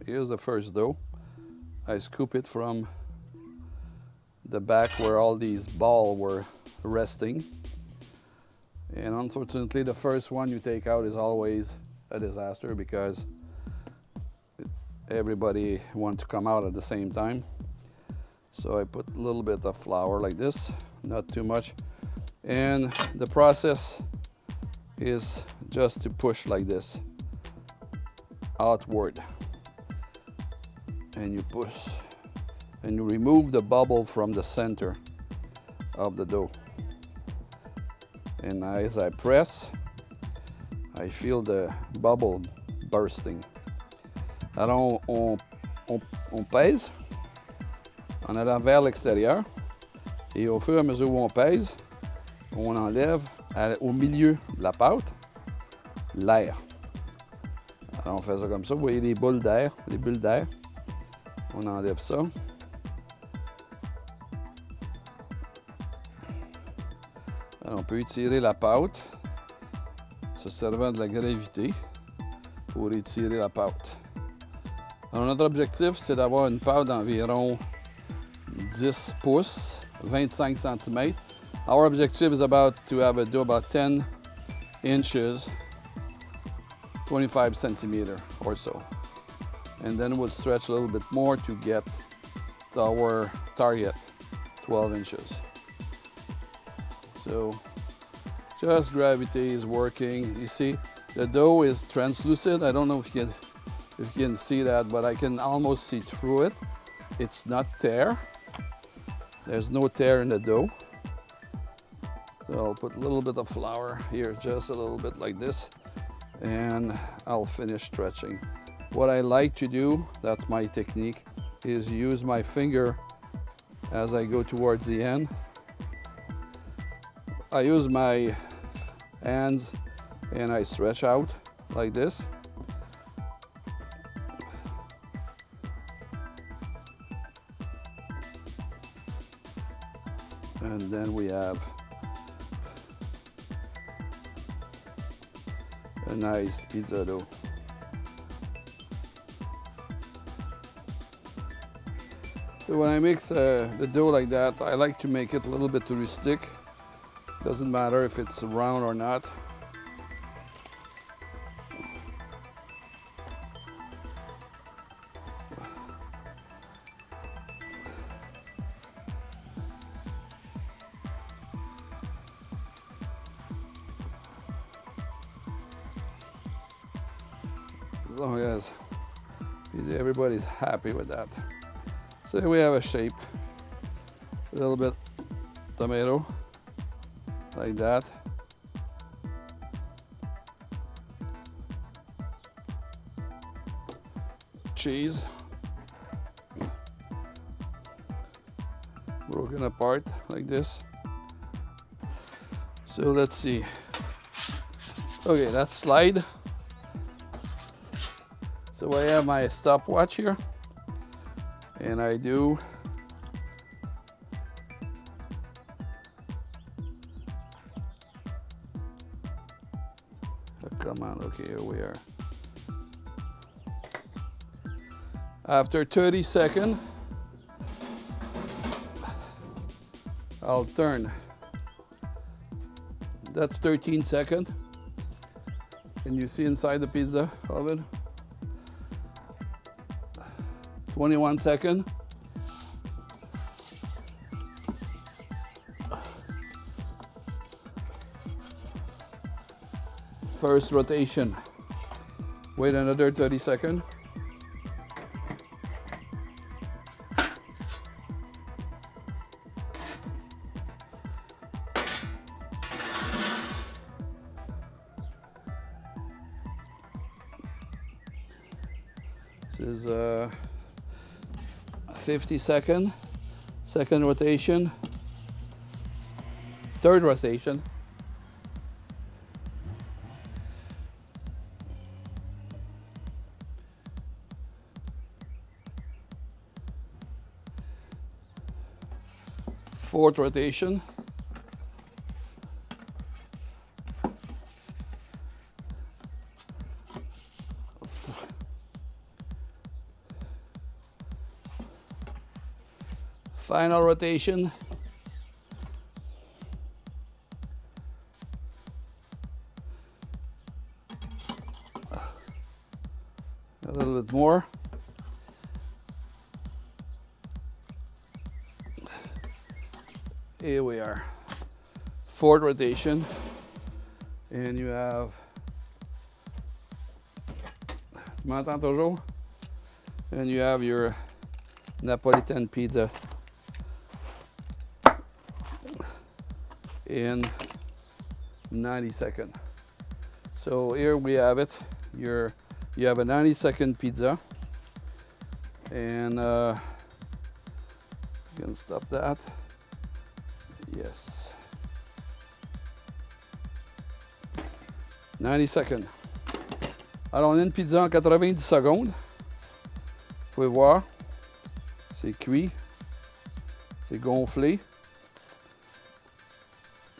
here's the first dough. I scoop it from the back where all these balls were resting. And unfortunately, the first one you take out is always a disaster because everybody wants to come out at the same time. So I put a little bit of flour like this, not too much. And the process is just to push like this outward. And you push and you remove the bubble from the center of the dough. And as I press, I feel the bubble bursting. Alors on pèse en allant vers l'extérieur et au fur et à mesure où on pèse, on enlève au milieu de la pâte l'air. Alors on fait ça comme ça, vous voyez des boules d'air, des bulles d'air. On enlève ça. Alors on peut étirer la pâte, se servant de la gravité pour étirer la pâte. Alors notre objectif, c'est d'avoir une pâte d'environ 10 pouces, 25 cm. Our objective is about to have a dough about 10 inches, 25 centimeter or so. And then we'll stretch a little bit more to get to our target, 12 inches. So just gravity is working. You see, the dough is translucent. I don't know if you can see that, but I can almost see through it. It's not tear. There's no tear in the dough. So I'll put a little bit of flour here, just a little bit like this, and I'll finish stretching. What I like to do, that's my technique, is use my finger as I go towards the end. I use my hands and I stretch out like this. And then we have a nice pizza dough. So when I mix the dough like that, I like to make it a little bit rustic. Doesn't matter if it's round or not. As long as everybody's happy with that. So we have a shape, a little bit tomato, like that. Cheese, broken apart like this. So let's see. Okay, that's slide. So I have my stopwatch here, and I do come on, okay, here we are. After 30 seconds, I'll turn. That's 13 seconds. Can you see inside the pizza oven? 21 seconds. First rotation. Wait another 30 seconds. This is 50 seconds. Second rotation. Third rotation. Fourth rotation. Final rotation. A little bit more. Here we are. Fourth rotation. And you have... Tu m'entends toujours? And you have your Napolitan pizza in 90 seconds. So here we have it. You have a 90-second pizza, and you can stop that. Yes. 90 seconds. Alors, on a une pizza en 90 secondes. Vous pouvez voir, c'est cuit, c'est gonflé,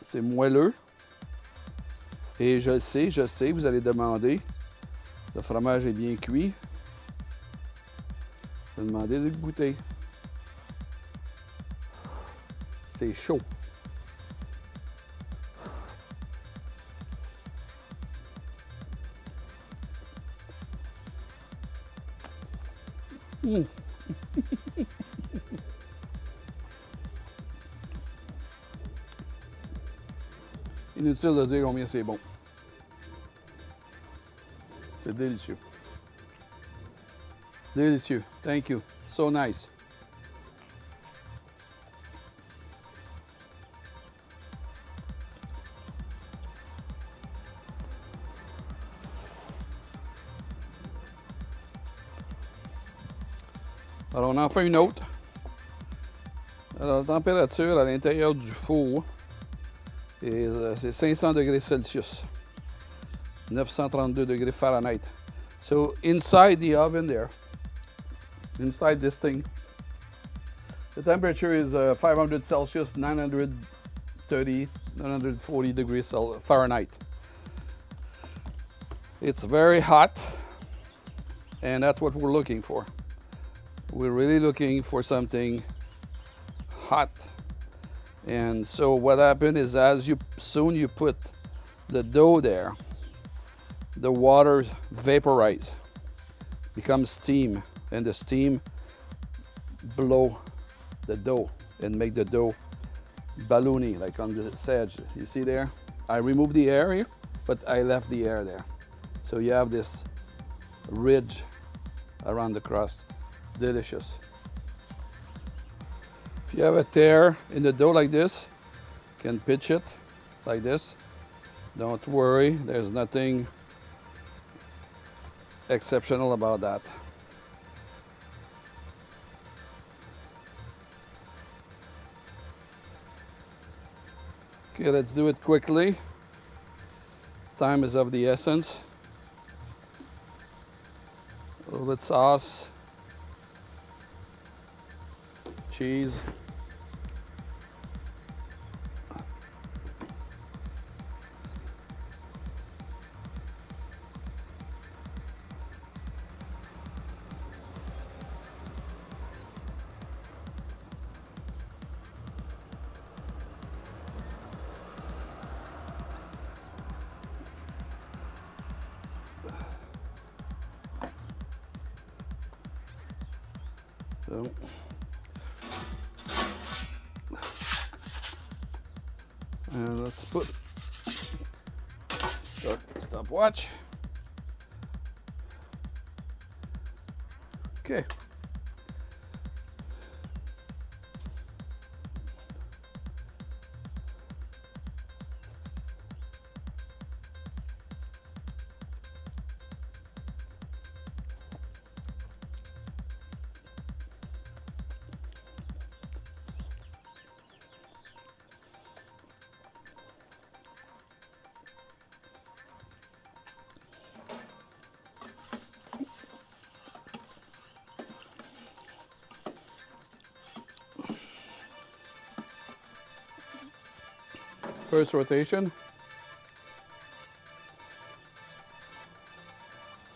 c'est moelleux. Et je sais, vous allez demander, le fromage est bien cuit. Je vais demander de le goûter. C'est chaud. Mmh. Inutile de dire combien c'est bon. C'est délicieux. Délicieux. Thank you. So nice. Alors, on en fait une autre. Alors, la température à l'intérieur du four, c'est 500 degrés Celsius, 932 degrés Fahrenheit. So, inside the oven there, inside this thing, the temperature is 500 Celsius, 930, 940 degrees Fahrenheit. It's very hot, and that's what we're looking for. We're really looking for something hot. And so what happened is soon you put the dough there, the water vaporizes, becomes steam, and the steam blow the dough and make the dough balloony, like on the edge. You see there? I removed the air here, but I left the air there. So you have this ridge around the crust. Delicious. If you have a tear in the dough like this, you can pitch it like this. Don't worry, there's nothing exceptional about that. Okay, let's do it quickly. Time is of the essence. A little bit sauce. Cheese. So. And let's put stopwatch. Okay. First rotation.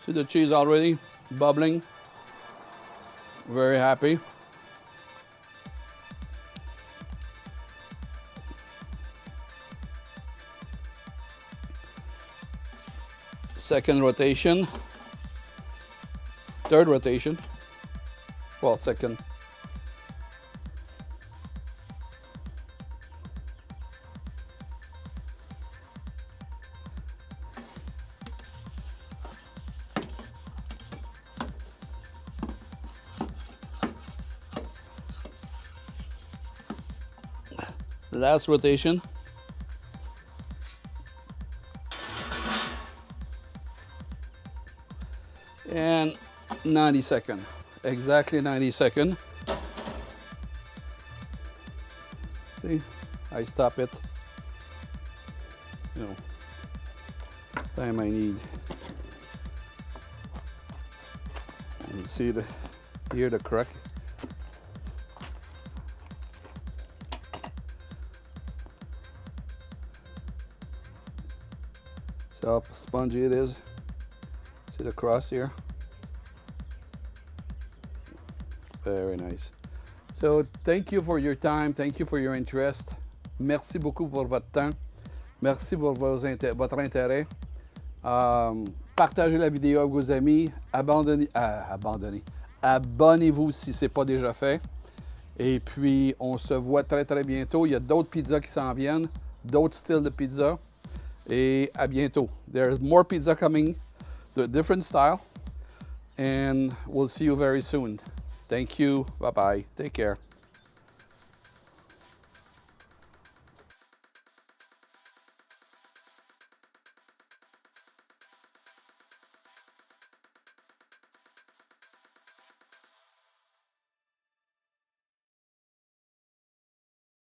See the cheese already bubbling. Very happy. Second rotation. Third rotation. Well, second. Last rotation. And 90 seconds. Exactly 90 seconds. See, I stop it. You know, time I need. And see hear the crack. See how spongy it is. See the cross here? Very nice. So thank you for your time. Thank you for your interest. Merci beaucoup pour votre temps. Merci pour votre intérêt. Partagez la vidéo avec vos amis. Abonnez-vous si ce n'est pas déjà fait. Et puis, on se voit très, très bientôt. Il y a d'autres pizzas qui s'en viennent, d'autres styles de pizza. Et à bientôt. There's more pizza coming, the different style. And we'll see you very soon. Thank you. Bye-bye. Take care.